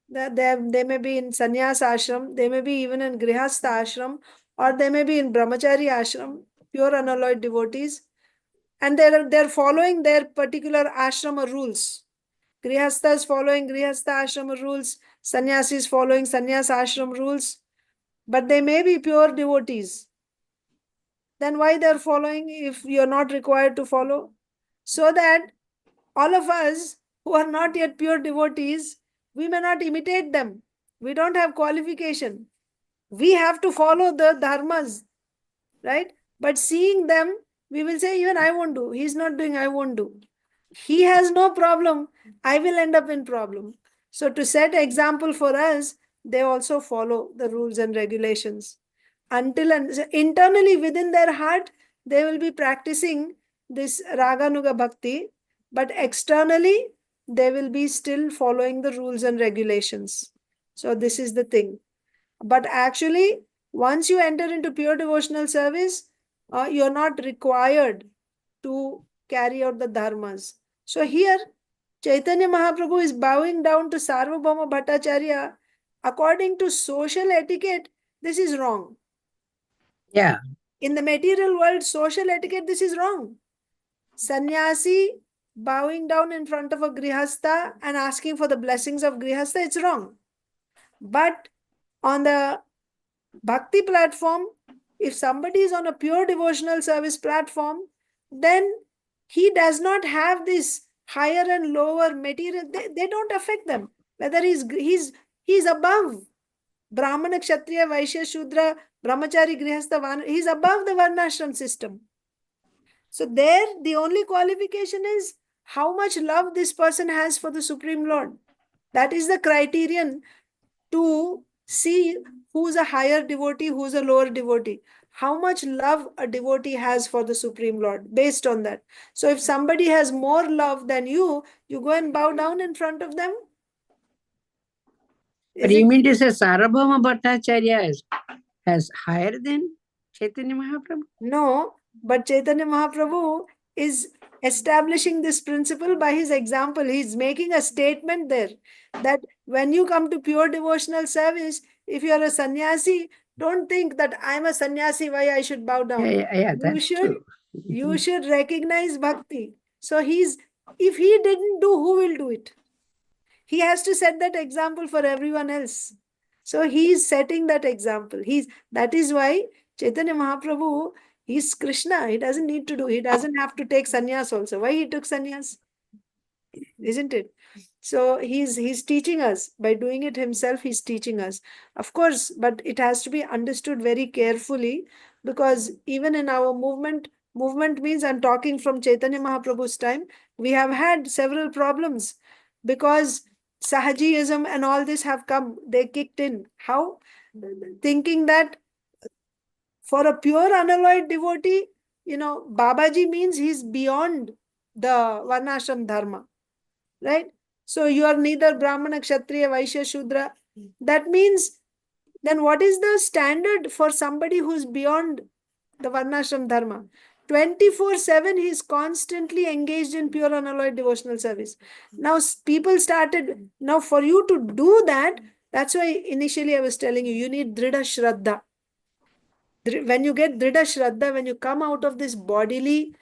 A: They may be in sannyas ashram, they may be even in grihastha ashram, or they may be in brahmachari ashram, pure unalloyed devotees. And they're following their particular ashrama rules. Grihastha is following grihastha ashrama rules, sannyasi is following sannyas ashram rules, but they may be pure devotees. Then why they're following if you're not required to follow? So that all of us who are not yet pure devotees, we may not imitate them. We don't have qualification. We have to follow the dharmas, right? But seeing them, we will say, even I won't do. He's not doing, I won't do. He has no problem. I will end up in problem. So to set example for us, they also follow the rules and regulations. Until internally within their heart, they will be practicing this Raganuga Bhakti, but externally, they will be still following the rules and regulations. So this is the thing. But actually, once you enter into pure devotional service, you're not required to carry out the dharmas. So here, Chaitanya Mahaprabhu is bowing down to Sarvabhauma Bhattacharya. According to social etiquette, this is wrong.
B: Yeah.
A: In the material world, social etiquette, this is wrong. Sannyasi bowing down in front of a grihastha and asking for the blessings of grihastha, it's wrong. But on the bhakti platform, if somebody is on a pure devotional service platform, then he does not have this higher and lower material. They don't affect them. Whether he's above Brahmana, Kshatriya, Vaishya, Shudra, Brahmachari, Grihastha, he's above the Varnashram system. So there, the only qualification is how much love this person has for the Supreme Lord. That is the criterion to see who's a higher devotee, who's a lower devotee. How much love a devotee has for the Supreme Lord, based on that. So if somebody has more love than you go and bow down in front of them.
B: But you mean to say Sarvabhauma Bhattacharya has higher than Chaitanya Mahaprabhu?
A: No, but Chaitanya Mahaprabhu is establishing this principle by his example. He's making a statement there that when you come to pure devotional service, if you are a sannyasi, don't think that I'm a sannyasi, why I should bow down.
B: Yeah, that's true.
A: You should recognize bhakti. So if he didn't do, who will do it? He has to set that example for everyone else. So he is setting that example. That is why Chaitanya Mahaprabhu, he's Krishna. He doesn't need to do, he doesn't have to take sannyas also. Why he took sannyas? Isn't it? So he's teaching us. By doing it himself, he's teaching us. Of course, but it has to be understood very carefully, because even in our movement means, I'm talking from Chaitanya Mahaprabhu's time, we have had several problems because Sahajiyism and all this have come. They kicked in. How? Thinking that for a pure unalloyed devotee, Babaji means he's beyond the Varnashram Dharma. Right? So you are neither Brahmana, Kshatriya, Vaishya, Shudra. That means, then what is the standard for somebody who's beyond the Varnashram Dharma? 24/7, he is constantly engaged in pure unalloyed devotional service. Now, people started, now for you to do that, that's why initially I was telling you, you need Dhrida Shraddha. When you get Dhrida Shraddha, when you come out of this bodily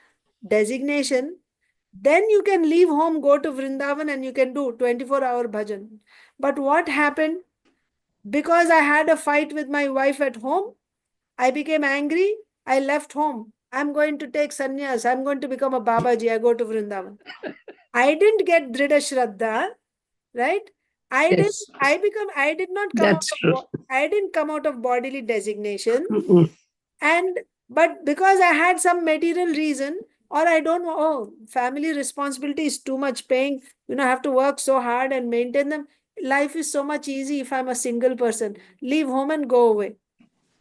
A: designation, then you can leave home, go to Vrindavan, and you can do 24-hour bhajan. But what happened? Because I had a fight with my wife at home, I became angry, I left home. I'm going to take sannyas, I'm going to become a Babaji, I go to Vrindavan. I didn't get Dhrida Shraddha, right? I didn't come out of bodily designation. But because I had some material reason, or I don't know, family responsibility is too much, paying, I have to work so hard and maintain them. Life is so much easy if I'm a single person. Leave home and go away.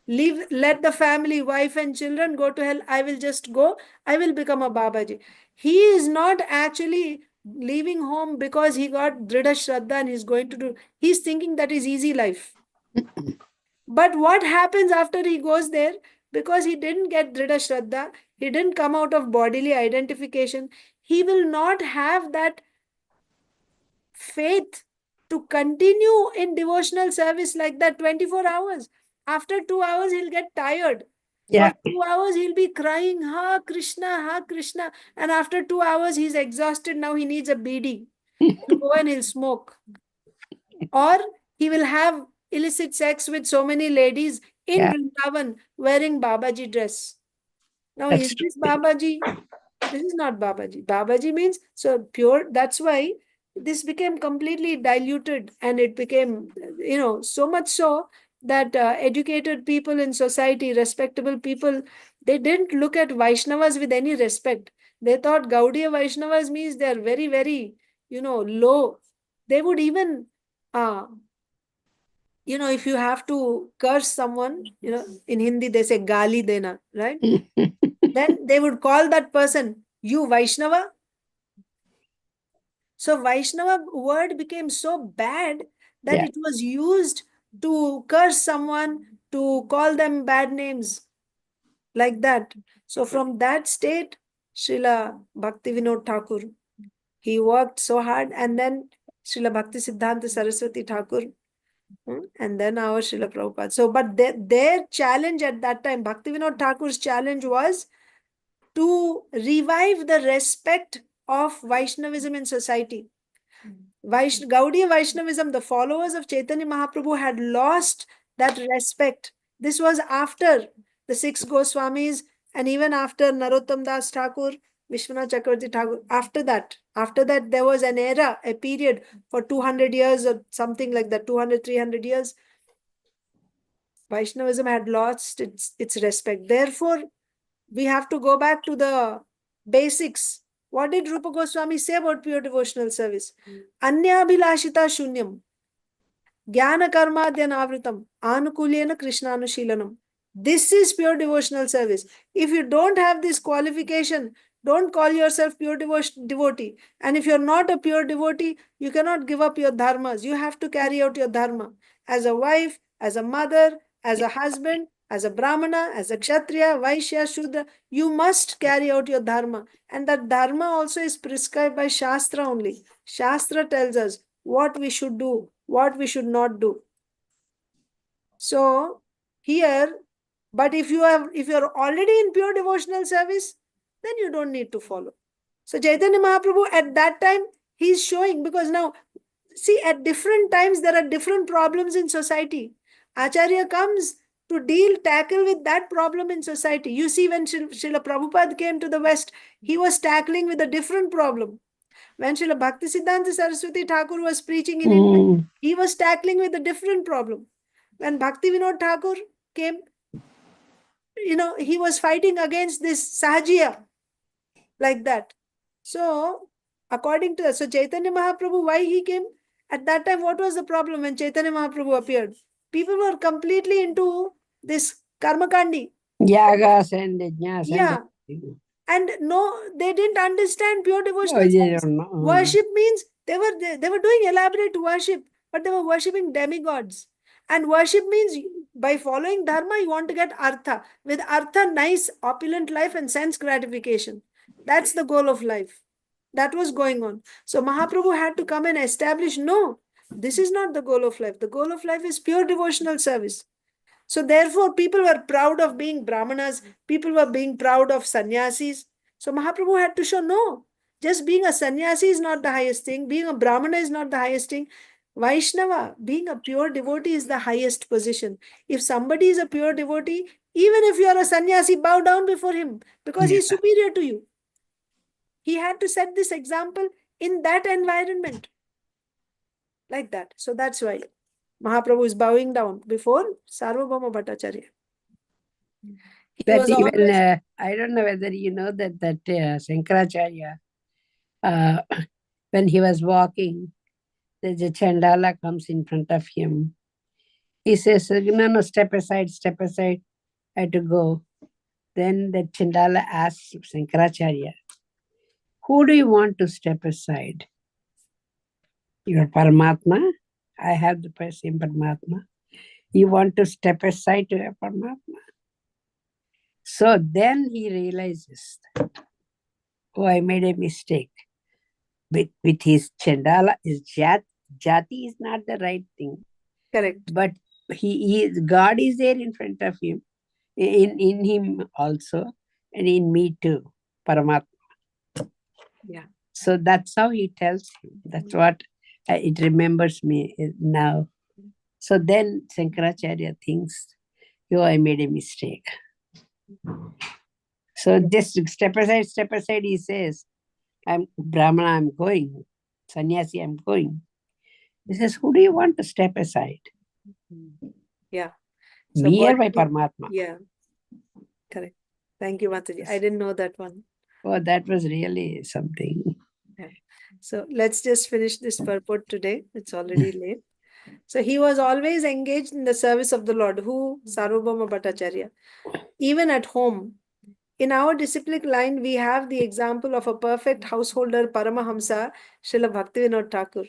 A: Let the family, wife and children go to hell. I will just go. I will become a Babaji. He is not actually leaving home because he got Dhrida Shraddha and he's going to do. He's thinking that is easy life. But what happens after he goes there? Because he didn't get Dhrida Shraddha, he didn't come out of bodily identification, he will not have that faith to continue in devotional service like that 24 hours. After 2 hours, he'll get tired.
B: Yeah.
A: For 2 hours, he'll be crying, Ha Krishna, Ha Krishna. And after 2 hours, he's exhausted. Now he needs a BD. He'll go and he'll smoke. Or he will have illicit sex with so many ladies in
B: Yeah.
A: Vrindavan wearing Babaji dress. Now,
B: That's
A: is this Babaji? This is not Babaji. Babaji means so pure. That's why this became completely diluted, and it became, so much so that educated people in society, respectable people, they didn't look at Vaishnavas with any respect. They thought Gaudiya Vaishnavas means they are very, very, low. They would even, uh, if you have to curse someone, in Hindi they say gali dena, right? Then they would call that person, you Vaishnava. So Vaishnava word became so bad that
B: Yeah.
A: it was used to curse someone, to call them bad names, like that. So from that state, Srila Bhaktivinoda Thakur, he worked so hard, and then Srila Bhakti Siddhanta Saraswati Thakur, and then our Srila Prabhupada. So, but their challenge at that time, Bhaktivinoda Thakur's challenge was to revive the respect of Vaishnavism in society. Gaudiya Vaishnavism, the followers of Chaitanya Mahaprabhu had lost that respect. This was after the six Goswamis and even after Narottam Das Thakur, Vishwanath Chakravarti Thakur. After that, there was an era, a period for 200 years or something like that, 200, 300 years. Vaishnavism had lost its respect. Therefore, we have to go back to the basics. What did Rupa Goswami say about pure devotional service? Anyabhilashita shunyam, jnana karmadhyanavritam, anukulyena krishnanushilanam. This is pure devotional service. If you don't have this qualification, don't call yourself pure devotee. And if you're not a pure devotee, you cannot give up your dharmas. You have to carry out your dharma as a wife, as a mother, as a husband, as a brahmana, as a kshatriya, vaishya, shudra. You must carry out your dharma. And that dharma also is prescribed by Shastra only. Shastra tells us what we should do, what we should not do. So here, but if you're already in pure devotional service, then you don't need to follow. So Chaitanya Mahaprabhu at that time, he's showing, because now, see, at different times there are different problems in society. Acharya comes to tackle with that problem in society. You see, when Srila Prabhupada came to the West, he was tackling with a different problem. When Srila Bhakti Siddhanta Saraswati Thakur was preaching in India, he was tackling with a different problem. When Bhakti Vinod Thakur came, he was fighting against this Sahajiya, like that. So, according to Chaitanya Mahaprabhu, why he came? At that time, what was the problem when Chaitanya Mahaprabhu appeared? People were completely into this karmakandi.
B: Yagas and yajnas.
A: Yeah. And no, they didn't understand pure devotional
B: Oh, they
A: service.
B: don't know.
A: Worship means they were doing elaborate worship, but they were worshipping demigods. And worship means by following dharma, you want to get artha. With artha, nice, opulent life and sense gratification. That's the goal of life. That was going on. So Mahaprabhu had to come and establish, no, this is not the goal of life. The goal of life is pure devotional service. So therefore, people were proud of being Brahmanas. People were being proud of sannyasis. So Mahaprabhu had to show, no, just being a sannyasi is not the highest thing. Being a Brahmana is not the highest thing. Vaishnava, being a pure devotee is the highest position. If somebody is a pure devotee, even if you are a sannyasi, bow down before him because he is superior to you. He had to set this example in that environment. Like that. So that's why Mahaprabhu is bowing down before Sarvabhauma Bhattacharya.
B: That even, I don't know whether you know that Shankaracharya, when he was walking, there's a Chandala comes in front of him. He says, no, step aside, I have to go. Then the Chandala asks Shankaracharya, who do you want to step aside? Your Paramatma? I have the same Paramatma. You want to step aside to your Paramatma? So then he realizes, oh, I made a mistake. with his Chandala, his Jati is not the right thing.
A: Correct.
B: But God is there in front of him, in him also, and in me too, Paramatma.
A: Yeah.
B: So that's how he tells him. That's what it remembers me now. So then Shankaracharya thinks, oh, I made a mistake. So just step aside, he says, I'm Brahmana, I'm going. Sannyasi, I'm going. He says, who do you want to step aside?
A: Yeah.
B: Me or by Paramatma?
A: Yeah. Correct. Thank you, Mataji. I didn't know that one.
B: Oh, that was really something.
A: Yeah. So let's just finish this purport today. It's already late. So he was always engaged in the service of the Lord. Who? Sarvabhauma Bhattacharya. Even at home. In our disciplic line, we have the example of a perfect householder, Paramahamsa, Srila Bhaktivinoda Thakur.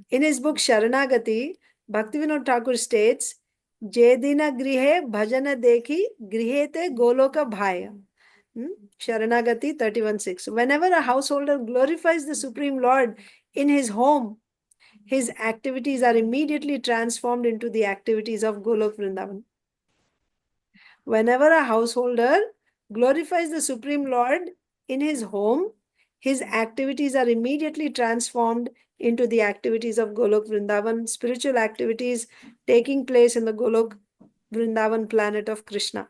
A: In his book Sharanagati, Bhaktivinoda Thakur states, Jedina grihe bhajana dekhi grihete goloka bhaya. Sharanagati 31:6. Whenever a householder glorifies the Supreme Lord in his home, his activities are immediately transformed into the activities of Golok Vrindavan. Whenever a householder glorifies the Supreme Lord in his home, his activities are immediately transformed into the activities of Golok Vrindavan, spiritual activities taking place in the Golok Vrindavan planet of Krishna.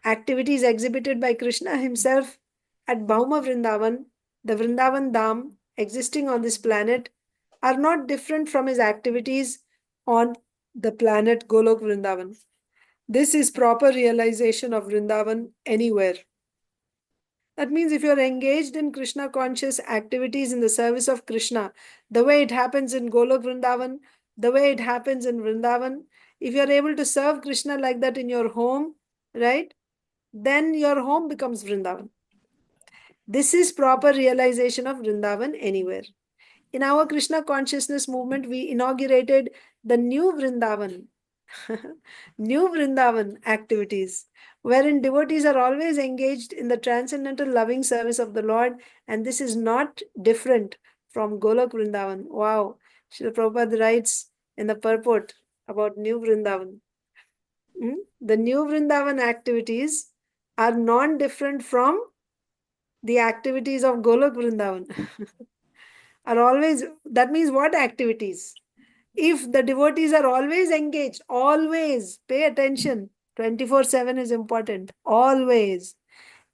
A: Activities exhibited by Krishna himself at Bhauma Vrindavan, the Vrindavan Dham existing on this planet, are not different from his activities on the planet Golok Vrindavan. This is proper realization of Vrindavan anywhere. That means if you're engaged in Krishna conscious activities in the service of Krishna, the way it happens in Golok Vrindavan, the way it happens in Vrindavan, if you're able to serve Krishna like that in your home, right, then your home becomes Vrindavan. This is proper realization of Vrindavan anywhere. In our Krishna consciousness movement, we inaugurated the new Vrindavan, new Vrindavan activities, wherein devotees are always engaged in the transcendental loving service of the Lord, and this is not different from Golok Vrindavan. Wow, Srila Prabhupada writes in the purport about new Vrindavan. The new Vrindavan activities are non-different from the activities of Golok Vrindavan. Are always, that means what activities? If the devotees are always engaged, always pay attention, 24/7 is important, always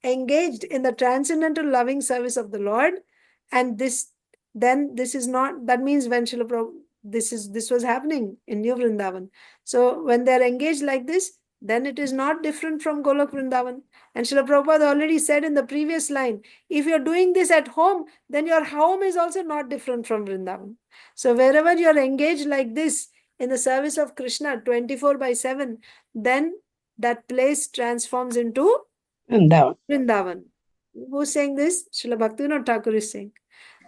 A: engaged in the transcendental loving service of the Lord, and this is not, that means when Srila Prabhupada, this was happening in New Vrindavan. So when they are engaged like this, then it is not different from Golok Vrindavan. And Srila Prabhupada already said in the previous line, if you're doing this at home, then your home is also not different from Vrindavan. So wherever you're engaged like this in the service of Krishna 24/7, then that place transforms into Vrindavan. Who's saying this? Srila Bhaktivinoda Thakur is saying.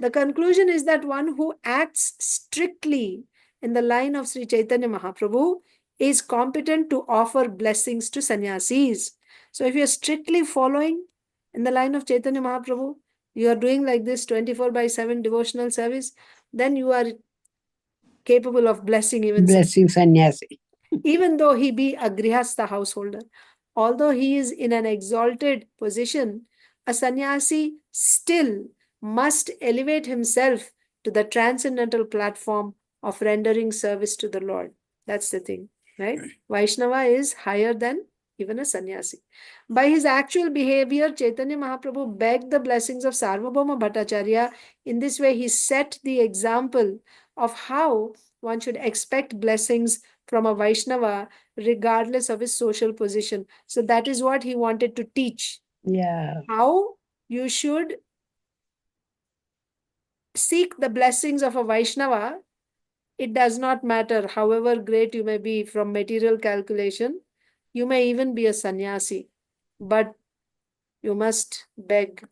A: The conclusion is that one who acts strictly in the line of Sri Chaitanya Mahaprabhu is competent to offer blessings to sannyasis. So if you're strictly following in the line of Chaitanya Mahaprabhu, you are doing like this 24/7 devotional service, then you are capable of blessing even
B: sannyasi.
A: Even though he be a grihastha householder. Although he is in an exalted position, a sannyasi still must elevate himself to the transcendental platform of rendering service to the Lord. That's the thing, right? Vaishnava is higher than even a sannyasi. By his actual behavior, Chaitanya Mahaprabhu begged the blessings of Sarvabhauma Bhattacharya. In this way, he set the example of how one should expect blessings from a Vaishnava regardless of his social position. So that is what he wanted to teach.
B: Yeah.
A: How you should seek the blessings of a Vaishnava. It does not matter however great you may be from material calculation. You may even be a sannyasi, but you must beg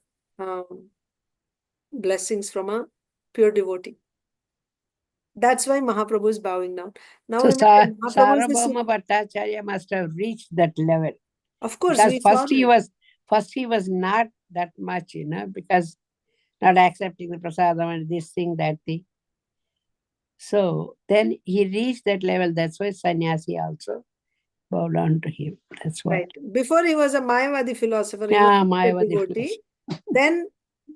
A: blessings from a pure devotee. That's why Mahaprabhu is bowing down. Now,
B: So
A: Mahaprabhu is
B: Sarvabhauma Bhattacharya must have reached that level.
A: Of course,
B: because
A: we
B: first he was not that much, because not accepting the prasadam and this thing, that thing. So then he reached that level. That's why sannyasi also bowed down to him. That's what.
A: Right. Before he was a Mayavadi philosopher, he
B: Yeah,
A: was a
B: Mayavadi
A: devotee. Then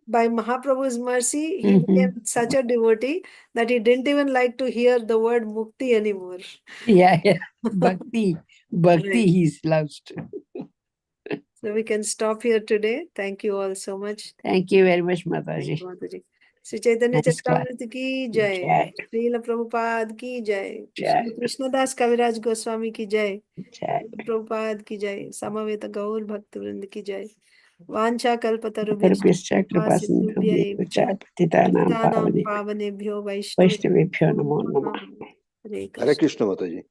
A: by Mahaprabhu's mercy, he
B: Mhm.
A: became such a devotee that he didn't even like to hear the word mukti anymore.
B: Yeah, yeah. Bhakti. Bhakti
A: Right.
B: he loves to.
A: So we can stop here today. Thank you all so much.
B: Thank you very much,
A: Thank
B: Mataji.
A: you, Mataji. Shri Chaitanya
B: Nice class.
A: Charitamrita की जय,
B: Jai.
A: Srila Prabhupada की जय,
B: जय।
A: श्री कृष्णदास कविराज गोस्वामी की जय,
B: Jai.
A: Prabhupada की जय, समवेत गौर भक्त वृंद की जय। वांछा
B: Tarupyascha
A: कृपा सिंधुभ्यैव च
B: पतितानां
A: पतितानां पावनेभ्यो
B: वैष्णवेभ्यो नमो नमः।
A: हरे
C: हरे कृष्ण माता जी।